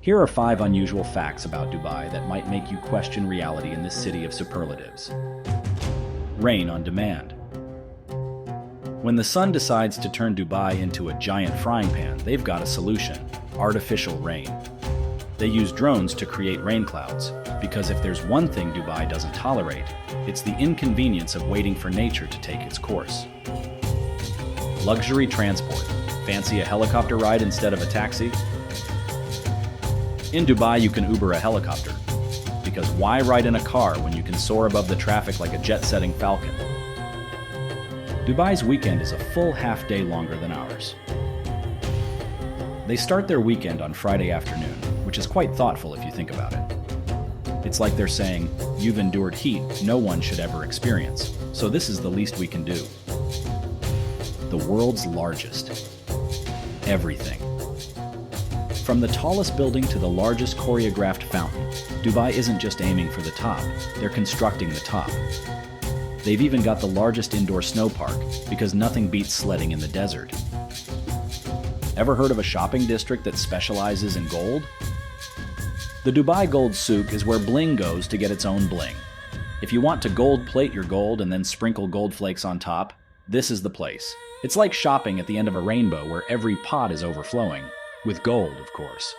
Here are 5 unusual facts about Dubai that might make you question reality in this city of superlatives. Rain on demand. When the sun decides to turn Dubai into a giant frying pan, they've got a solution: artificial rain. They use drones to create rain clouds, because if there's one thing Dubai doesn't tolerate, it's the inconvenience of waiting for nature to take its course. Luxury transport. Fancy a helicopter ride instead of a taxi? In Dubai, you can Uber a helicopter, because why ride in a car when you can soar above the traffic like a jet-setting falcon? Dubai's weekend is a full half day longer than ours. They start their weekend on Friday afternoon, which is quite thoughtful if you think about it. It's like they're saying, you've endured heat no one should ever experience, so this is the least we can do. The world's largest. Everything. From the tallest building to the largest choreographed fountain, Dubai isn't just aiming for the top, they're constructing the top. They've even got the largest indoor snow park, because nothing beats sledding in the desert. Ever heard of a shopping district that specializes in gold? The Dubai Gold Souk is where bling goes to get its own bling. If you want to gold plate your gold and then sprinkle gold flakes on top, this is the place. It's like shopping at the end of a rainbow where every pot is overflowing. With gold, of course.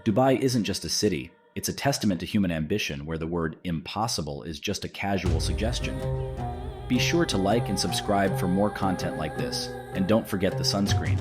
Dubai isn't just a city, it's a testament to human ambition where the word impossible is just a casual suggestion. Be sure to like and subscribe for more content like this, and don't forget the sunscreen.